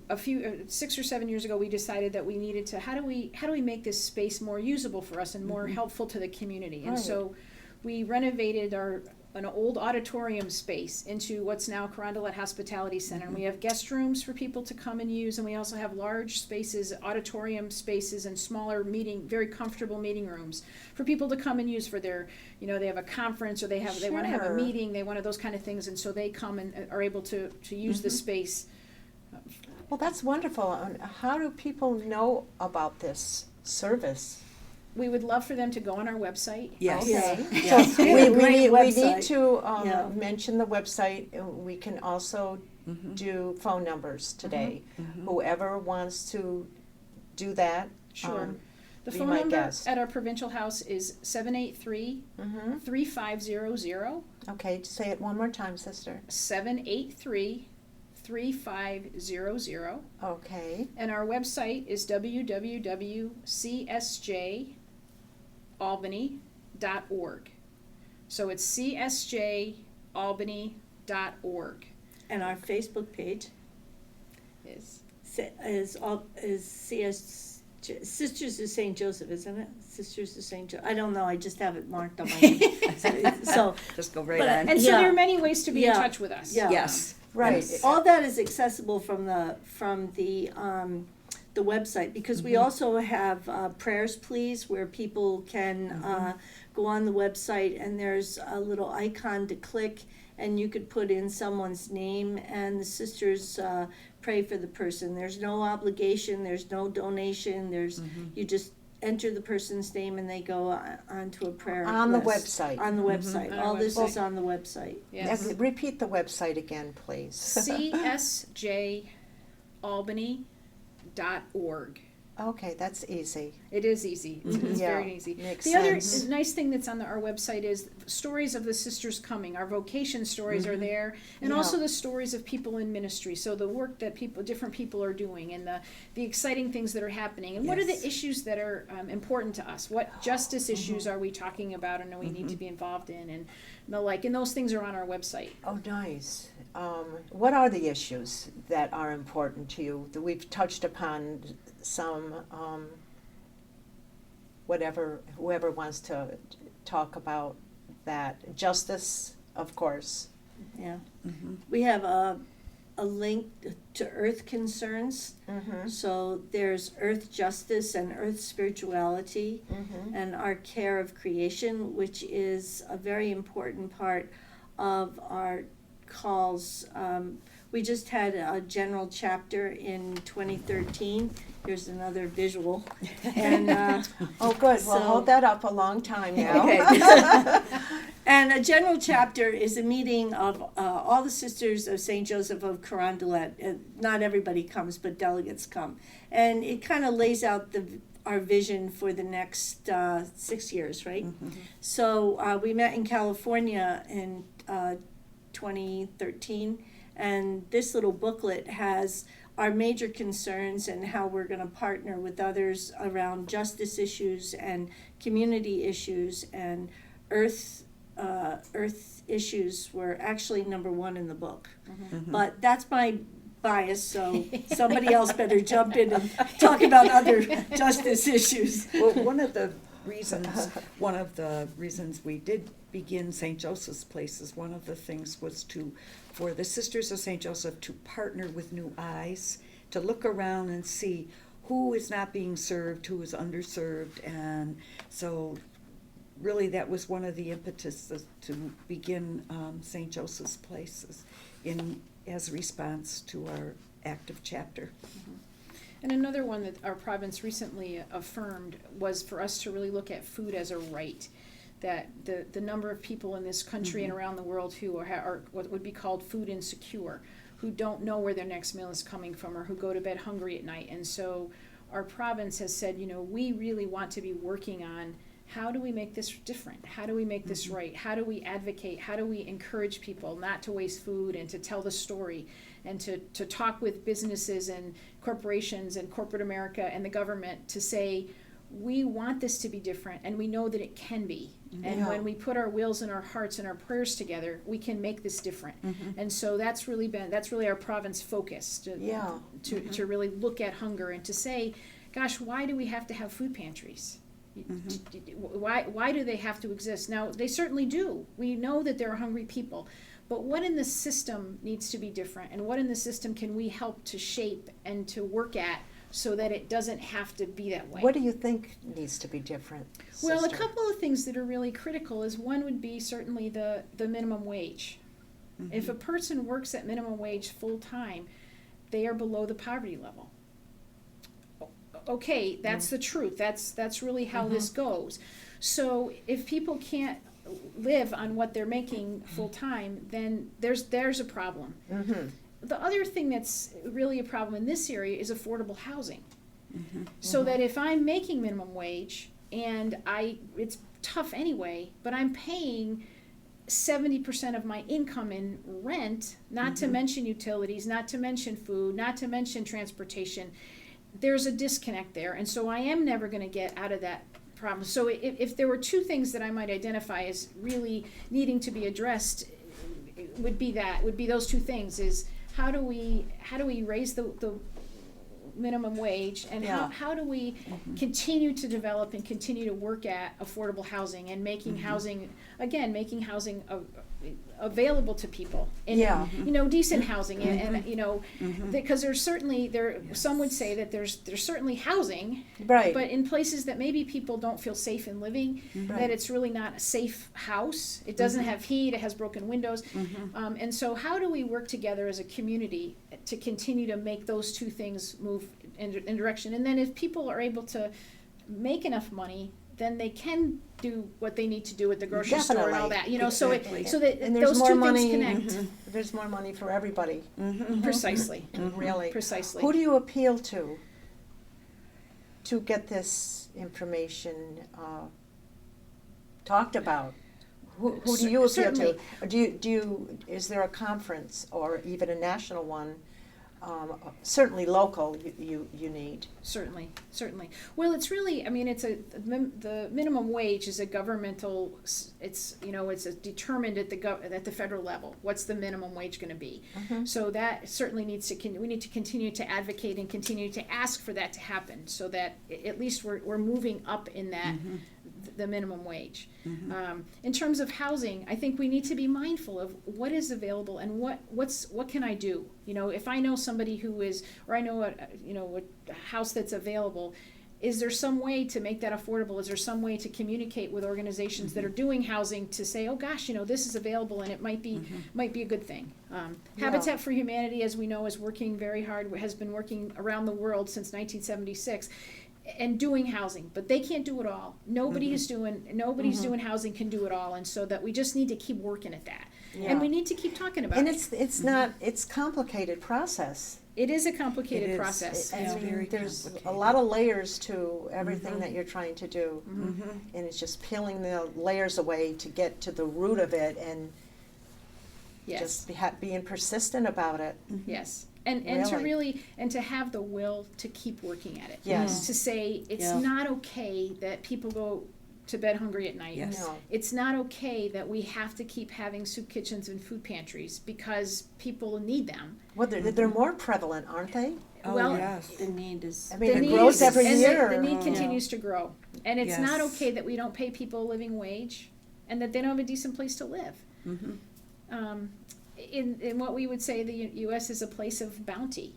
a few 6 or 7 years ago. We decided that we needed to how do we make this space more usable for us and more helpful to the community. And Right. so we renovated an old auditorium space into what's now Carondelet Hospitality Center. And we have guest rooms for people to come and use, and we also have large spaces, auditorium spaces, and smaller very comfortable meeting rooms for people to come and use for their, they have a conference or they want to have a Sure. meeting, they want those kind of things, and so they come and are able to use the space. Well, that's wonderful. And how do people know about this service? We would love for them to go on our website. Yes. Okay. Yes. So We have a we great need website. to Yeah. mention the website. We can also Mhm. do phone numbers today. Mhm. Whoever wants to do that. Sure. The be phone my number guest. at our provincial house is 783-3500, Okay, say it one more time, sister. 783-3500. Okay. And our website is www.csjalbany.org. So it's csjalbany.org. And our Facebook page Is is CS Sisters of St. Joseph, isn't it? Sisters of St. Joseph. I don't know. I just have it marked on my. So Just go right But- on. and so Yeah. there are many ways to be in Yeah. touch with us. Yeah. Yes. Right. Yes. all that is accessible from the website, because we also have prayers please, where people can go on the website, and there's a little icon to click, and you could put in someone's name, and the sisters pray for the person. There's no obligation, there's no donation, you just enter the person's name and they go onto a prayer On the list. website. On the website. On our All this website. is on the website. Yes. Repeat the website again, please. csjalbany.org. Okay, that's easy. It is easy. It's Yeah, very easy. makes The other sense. nice thing that's on our website is stories of the sisters coming. Our vocation stories are there, and Yeah. also the stories of people in ministry. So the work that different people are doing, and the exciting things that are happening, and what are Yes. the issues that are important to us? What justice issues are we talking about, and we need to be involved in, and the like. And those things are on our website. Oh, nice. What are the issues that are important to you? We've touched upon some, whoever wants to talk about that. Justice, of course. Yeah. Mhm. We have a link to earth concerns. Mm-hmm. So there's earth justice and earth spirituality, Mm-hmm. and our care of creation, which is a very important part of our calls. We just had a general chapter in 2013. Here's another visual. And Oh, good. We'll So- hold that up a long time now. Okay. And a general chapter is a meeting of all the sisters of St. Joseph of Carondelet. Not everybody comes, but delegates come. And it kind of lays out our vision for the next 6 years, right? Mhm. So we met in California in 2013, and this little booklet has our major concerns and how we're going to partner with others around justice issues and community issues, and earth issues were actually number one in the book. Mhm. But that's my bias, so somebody else better jump in and talk about other justice issues. Well, one of the reasons we did begin St. Joseph's Places, one of the things was for the Sisters of St. Joseph to partner with New Eyes, to look around and see who is not being served, who is underserved, and so really that was one of the impetus to begin St. Joseph's Places as a response to our active chapter. And another one that our province recently affirmed was for us to really look at food as a right. That the number of people in this country and around the world who are what would be called food insecure, who don't know where their next meal is coming from, or who go to bed hungry at night. And so our province has said, we really want to be working on how do we make this different? How do we make this right? How do we advocate? How do we encourage people not to waste food and to tell the story and to talk with businesses and corporations and corporate America and the government to say, we want this to be different and we know that it can be. And when we put our wills and our hearts and our prayers together, we can make this different. And so that's really our province focus to really look at hunger and to say, gosh, why do we have to have food pantries? Why do they have to exist? Now, they certainly do. We know that there are hungry people. But what in the system needs to be different? And what in the system can we help to shape and to work at so that it doesn't have to be that way? What do you think needs to be different, Well, a sister? couple of things that are really critical is one would be certainly the minimum wage. If a person works at minimum wage full-time, they are below the poverty level. Okay, that's the truth. That's really how this goes. So if people can't live on what they're making full-time, then there's a problem. The other thing that's really a problem in this area is affordable housing. So that if I'm making minimum wage and it's tough anyway, but I'm paying 70% of my income in rent, not to mention utilities, not to mention food, not to mention transportation, there's a disconnect there. And so I am never going to get out of that problem. So if there were two things that I might identify as really needing to be addressed, would be those two things: is how do we raise the minimum wage, and how do we continue to develop and continue to work at affordable housing and making housing available to people, and decent housing, and because there's certainly some would say that there's certainly housing, Right. but in places that maybe people don't feel safe in living, Right. that it's really not a safe house. It doesn't have heat. It has broken windows, and so how do we work together as a community to continue to make those two things move in direction? And then if people are able to make enough money, then they can do what they need to do at the grocery store and all that, Exactly. so that And there's those more two money. things connect. There's more money for everybody. Precisely. Really. Precisely. Who do you appeal to get this information talked about? Who do you appeal Certainly. to? Or do you? Is there a conference or even a national one? Certainly local. You need. Certainly. Well, it's really, the minimum wage is a governmental, it's determined at the federal level. What's the minimum wage going to be? So that certainly we need to continue to advocate and continue to ask for that to happen, so that at least we're moving up in that, the minimum wage. In terms of housing, I think we need to be mindful of what is available and what can I do. If I know somebody who is, or I know a house that's available, is there some way to make that affordable? Is there some way to communicate with organizations that are doing housing to say, oh gosh, this is available and it might be a good thing. Habitat for Humanity, as we know, is working very hard, has been working around the world since 1976. And doing housing, but they can't do it all. Nobody's doing housing can do it all, and so that we just need to keep working at that, and we need to keep talking about And it. it's complicated process. It is a complicated It is. process. I It's mean, very there's a complicated. lot of layers to everything that you're trying to do. Mhm. And it's just peeling the layers away to get to the root of it and Yes. just being persistent about it. Yes. And to Really? really, and to have the will to keep working at it. Yes. To say, it's Yeah. not okay that people go to bed hungry at night. Yes. No. It's not okay that we have to keep having soup kitchens and food pantries because people need them. Well, they're more prevalent, aren't they? Oh, Well, yes. The need is. I mean, The it need grows is- every and year. The need Oh. continues to grow. And it's not Yes. okay that we don't pay people a living wage and that they don't have a decent place to live. Mhm. In what we would say the U.S. is a place of bounty.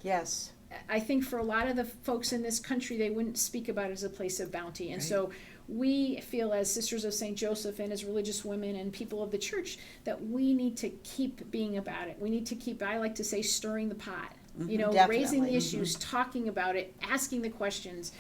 Yes. I think for a lot of the folks in this country, they wouldn't speak about it as a place of bounty. And Right. so we feel as Sisters of St. Joseph and as religious women and people of the church that we need to keep being about it. We need to keep, I like to say, stirring the pot. You know, raising the Definitely. issues, talking about it, asking the questions,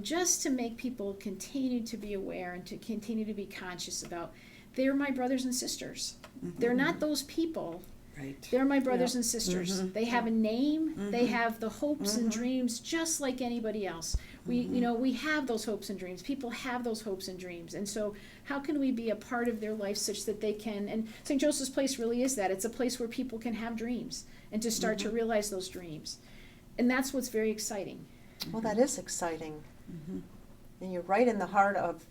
just to make people continue to be aware and to continue to be conscious about, they're my brothers and sisters. They're not those people. Right. They're my brothers and sisters. Mhm. They have a name. They Mhm. have the hopes and dreams just like anybody else. We have those hopes and dreams. People have those hopes and dreams. And so how can we be a part of their life such that they can, and St. Joseph's Place really is that. It's a place where people can have dreams and to start to realize those dreams. And that's what's very exciting. Well, that is exciting. Mhm. And you're right in the heart of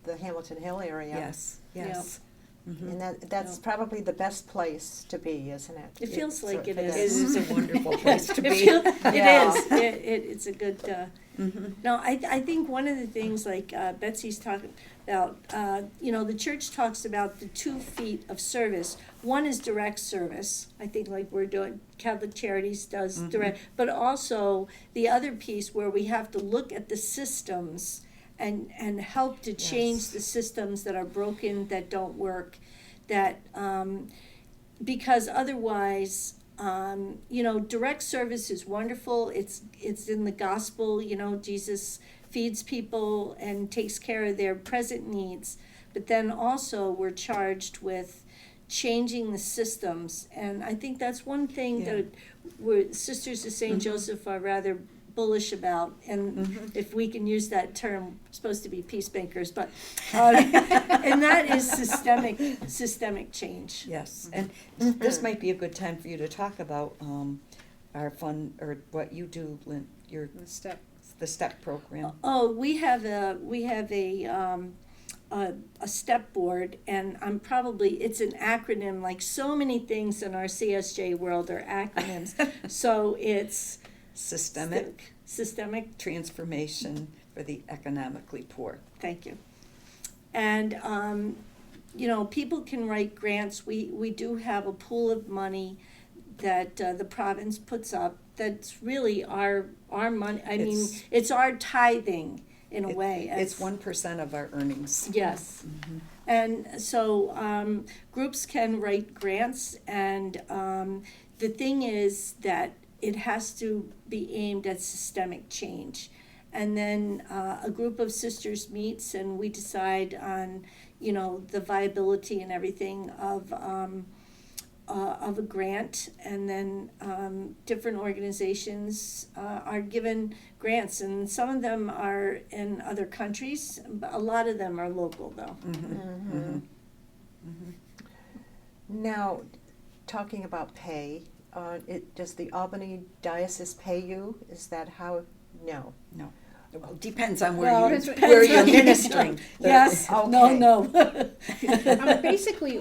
the Hamilton Hill area. Yes, yes. Mhm. And that's probably the best place to be, isn't it? It feels like it for is. this. It is a wonderful place to be. It Yeah. is. It's a good. Mhm. No, I think one of the things like Betsy's talking about, the church talks about the 2 feet of service. One is direct service. I think like we're doing, Catholic Charities does direct, but also the other piece where we have to look at the systems and help to change Yes. the systems that are broken, that don't work, that, because otherwise, direct service is wonderful. It's in the gospel, Jesus feeds people and takes care of their present needs. But then also we're charged with changing the systems. And I think that's one thing Yeah. that we're, Sisters of St. Joseph are rather bullish about. And if we can use that term, we're supposed to be peacemakers, but, and that is systemic change. Yes, and this might be a good time for you to talk about our fund, or what you do, Lynn, the STEP program. Oh, we have a step board, and it's an acronym, like so many things in our CSJ world are acronyms. So it's systemic, Transformation for the economically poor. thank you. And, people can write grants. We do have a pool of money that the province puts up. That's really our money. I mean, It's- it's our tithing in a way. It's 1% of our earnings. Yes. And so groups can write grants, and the thing is that it has to be aimed at systemic change. And then a group of sisters meets, and we decide on, the viability and everything of a grant, and then different organizations are given grants, and some of them are in other countries, but a lot of them are local though. Now, talking about pay, does the Albany Diocese pay you? Is that how? No. No. Well, depends on Well, where depends you're on- ministering. Yes, Okay. no. Basically,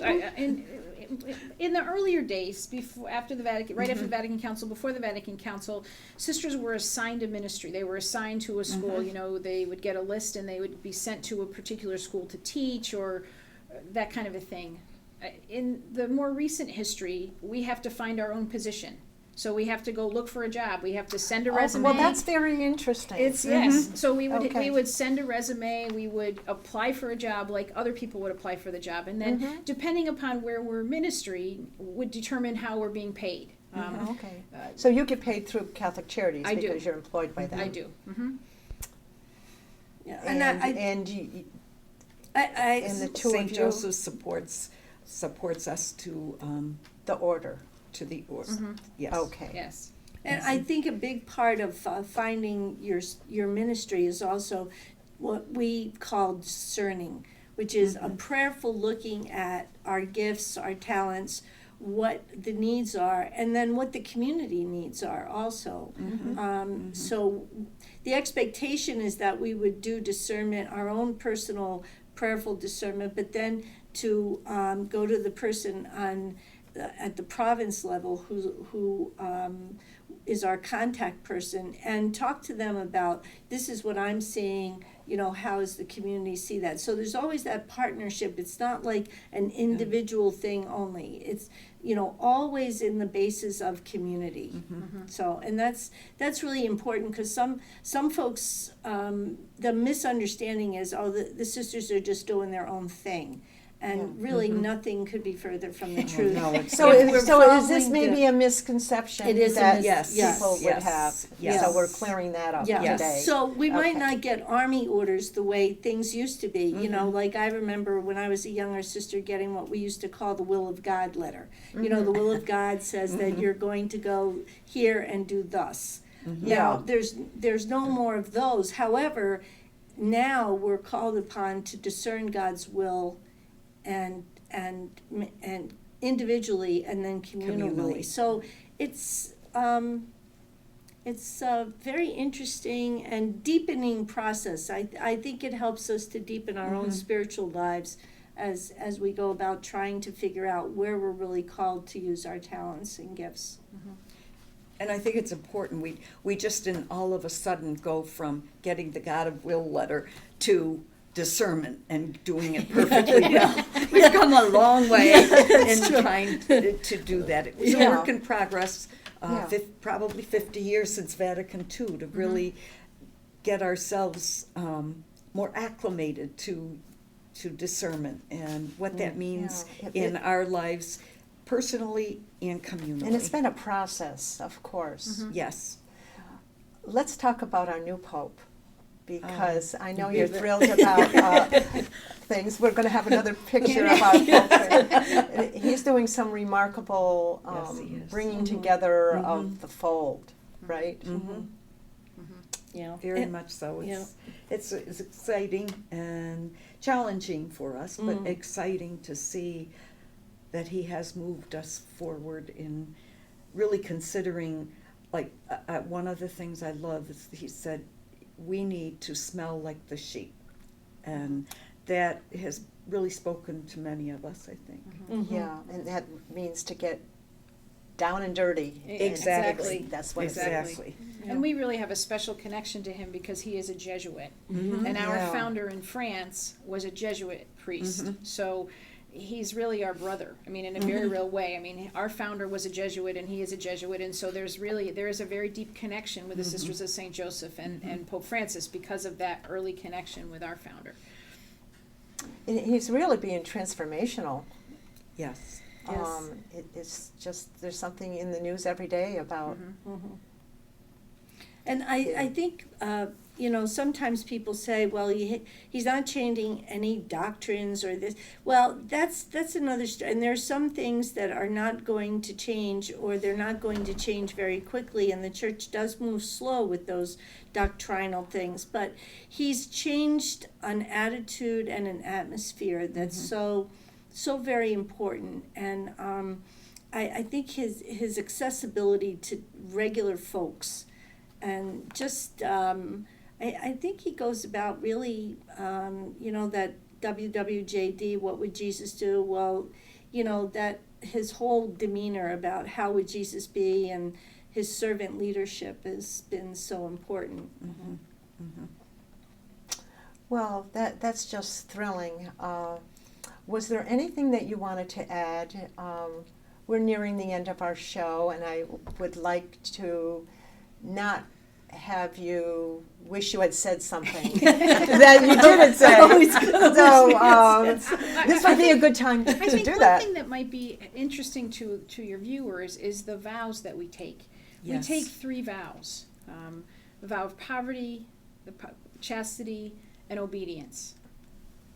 in the earlier days, after the Vatican, right after the Vatican Council, before the Vatican Council, sisters were assigned a ministry. They were assigned to a school. They would get a list and they would be sent to a particular school to teach or that kind of a thing. In the more recent history, we have to find our own position. So we have to go look for a job. We have to send a resume. Well, that's very interesting. It's yes. So we Okay. would send a resume. We would apply for a job like other people would apply for the job, and then depending upon where we're ministry, would determine how we're being paid. Okay. So you get paid through Catholic Charities I do. because you're employed by them. I do. Mm-hmm. Yeah, And and and the two St. of you, Joseph supports us to the order. the order. Mm-hmm. Yes. Okay. Yes. And I think a big part of finding your ministry is also what we call discerning, which is a prayerful looking at our gifts, our talents, what the needs are, and then what the community needs are also. So the expectation is that we would do discernment, our own personal prayerful discernment, but then to go to the person at the province level who is our contact person and talk to them about, this is what I'm seeing, how does the community see that? So there's always that partnership. It's not like an individual thing only. It's, always in the basis of community. So, and that's really important, because some folks, the misunderstanding is, the sisters are just doing their own thing. And really, nothing could be further from the truth. So is this following maybe a misconception It is a that yes. people would Yes. have? Yes. So we're clearing that up Yeah. today. So we might Okay. not get army orders the way things used to be. Like I remember when I was a younger sister getting what we used to call the will of God letter. The will of God says that you're going to go here and do thus. Now, there's no more of those. However, now we're called upon to discern God's will and individually and then communally. So it's a very interesting and deepening process. I think it helps us to deepen our own spiritual lives as we go about trying to figure out where we're really called to use our talents and gifts. And I think it's important, we just didn't all of a sudden go from getting the God of Will letter to discernment and doing it perfectly well. We've come a long way in trying to do that. It was a work in progress, probably 50 years since Vatican II, to really get ourselves more acclimated to discernment and what that means in our lives, personally and communally. And it's been a process, of course. Yes. Let's talk about our new Pope, because I know you're thrilled about things. We're going to have another picture of our Pope. He's doing some remarkable Yes, he is. bringing together of the fold, right? Very much so. It's exciting and challenging for us, but exciting to see that he has moved us forward in really considering, like, one of the things I love is he said, we need to smell like the sheep. And that has really spoken to many of us, I think. Yeah, and that means to get down and dirty. Exactly. That's what Exactly. And we really have a special connection to him because he is a Jesuit. And our founder in France was a Jesuit priest. So he's really our brother. I mean, in a very real way. I mean, our founder was a Jesuit and he is a Jesuit. And so there is a very deep connection with the Sisters of St. Joseph and Pope Francis because of that early connection with our founder. And he's really being transformational. Yes. It's just, there's something in the news every day about. And I think, sometimes people say, well, he's not changing any doctrines or this. Well, that's another story. And there are some things that are not going to change, or they're not going to change very quickly, and the church does move slow with those doctrinal things. But he's changed an attitude and an atmosphere that's so very important. And I think his accessibility to regular folks, and just I think he goes about really, that WWJD, what would Jesus do? Well, that his whole demeanor about how would Jesus be, and his servant leadership has been so important. Well, that's just thrilling. Was there anything that you wanted to add? We're nearing the end of our show, and I would like to not have you wish you had said something that you didn't say. So this might be a good time to I think do one that. thing that might be interesting to your viewers is the vows that we take. Yes. We take 3 vows: the vow of poverty, chastity, and obedience.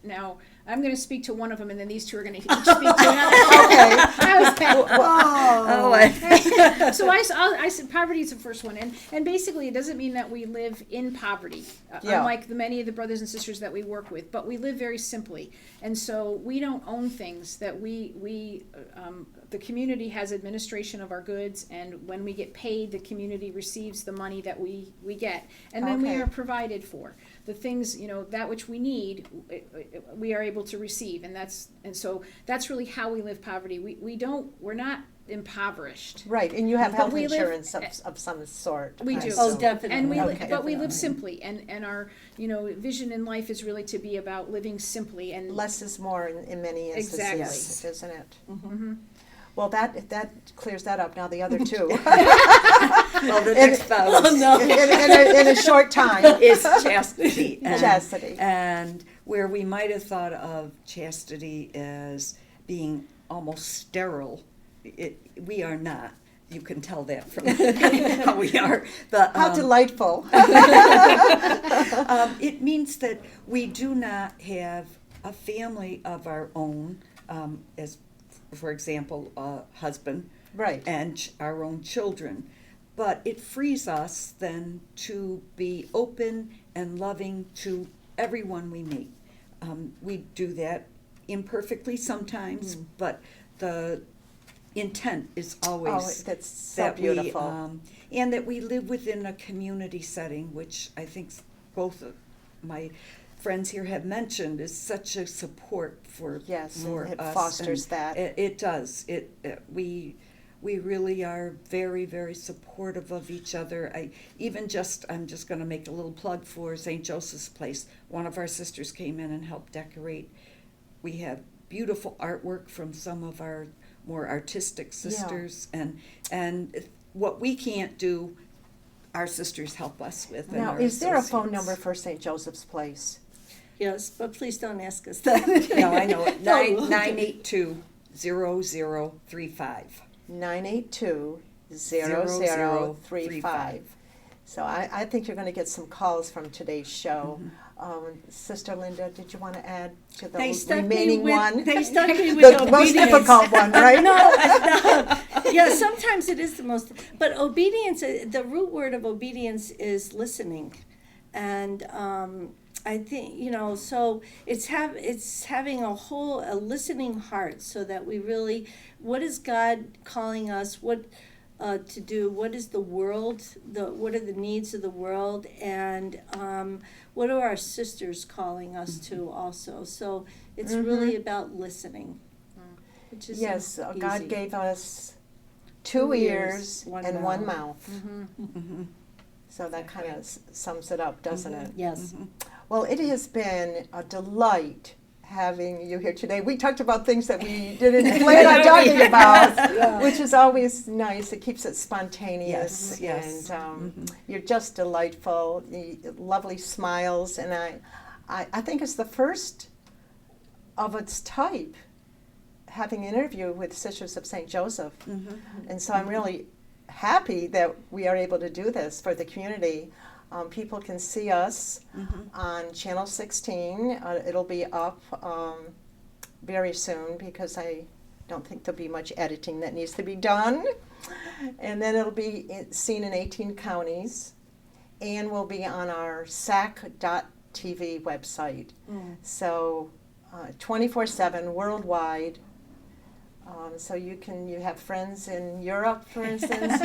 Now, I'm going to speak to one of them, and then these two are going to each speak to another. Okay. How's that? Oh, So I said poverty is the first one, and basically it doesn't mean that we live in poverty, Yeah. unlike many of the brothers and sisters that we work with, but we live very simply, and so we don't own things. That the community has administration of our goods, and when we get paid, the community receives the money that we get, and then we Okay. are provided for. The things, that which we need, we are able to receive, and so that's really how we live poverty. We're not impoverished. Right, and you have But health we live- insurance of some sort. We I do. assume. Oh, definitely. And Okay. but we live Definitely. simply, and our vision in life is really to be about living simply and Less is more in many instances, Exactly. isn't it? Mhm. Well, that clears that up. Now the other two. well, the next vow in a short time. is chastity. Chastity. And where we might have thought of chastity as being almost sterile, we are not. You can tell that from how we are. But, How delightful. it means that we do not have a family of our own, as, for example, a husband Right. and our own children. But it frees us then to be open and loving to everyone we meet. We do that imperfectly sometimes, but the intent is always That's so that beautiful. and that we live within a community setting, which I think both of my friends here have mentioned is such a support for Yes, for it us. fosters And that. It does. We really are very, very supportive of each other. I'm just going to make a little plug for St. Joseph's Place. One of our sisters came in and helped decorate. We have beautiful artwork from some of our more artistic sisters, and what we can't do, our sisters help us with. and Now, our is there a phone associates. number for St. Joseph's Place? Yes, but please don't ask us that. No, I know it. Oh, okay. 982-0035. 982-0035. So I think you're going to get some calls from today's show. Sister Linda, did you want to add to the They stuck remaining me with, one? They stuck me with The most obedience. difficult one, right? No, yeah, sometimes it is the most, but obedience, the root word of obedience is listening. And I think, so it's having a listening heart, so that we really, what is God calling us, to do, what is the world, what are the needs of the world, and what are our sisters calling us to also. So it's really about listening, which is Yes, God easy. gave us two ears and one mouth. So that kind of sums it up, doesn't it? Yes. Well, it has been a delight having you here today. We talked about things that we didn't plan on talking about, which is always nice. It keeps it spontaneous. Yes. And you're just delightful, lovely smiles. And I think it's the first of its type, having an interview with Sisters of St. Joseph. And so I'm really happy that we are able to do this for the community. People can see us on Channel 16. It'll be up very soon, because I don't think there'll be much editing that needs to be done. And then it'll be seen in 18 counties, and will be on our sac.tv website. So 24/7 worldwide. So you have friends in Europe, for instance.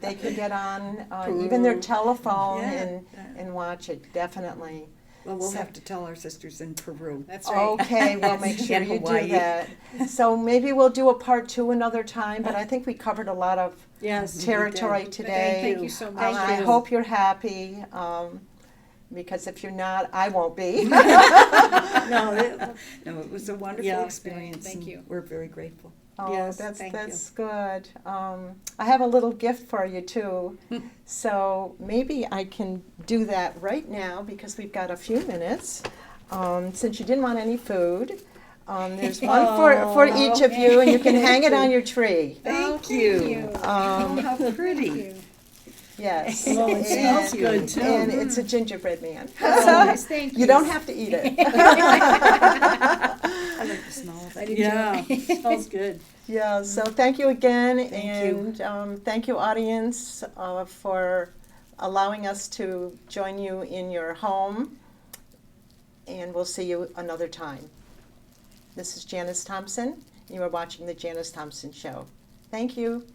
They can get on even their telephone and watch it. Definitely. Well, we'll have to tell our sisters in Peru. That's right. Okay, we'll make sure And you do Hawaii. that. So maybe we'll do a part 2 another time. But I think we covered a lot of Yes. territory today. Thank you so much. I hope you're happy. Because if you're not, I won't be. No, No, it was a wonderful Yeah. experience. Thank and you. We're very grateful. Oh, Yes, that's thank good. I have a little gift for you too. So maybe I can do that right now, because we've got a few minutes. Since you didn't want any food, there's one for each of you, and you can hang it on your tree. Thank you. you. Oh, how Thank pretty. you. Yes. Well, it smells good, too. And it's a gingerbread man. That's nice, thank you. You don't have to eat it. I like the smell of it. Yeah, smells good. Yeah, so thank you again, Thank you. and thank you, audience, for allowing us to join you in your home, and we'll see you another time. This is Janice Thompson, and you are watching The Janice Thompson Show. Thank you.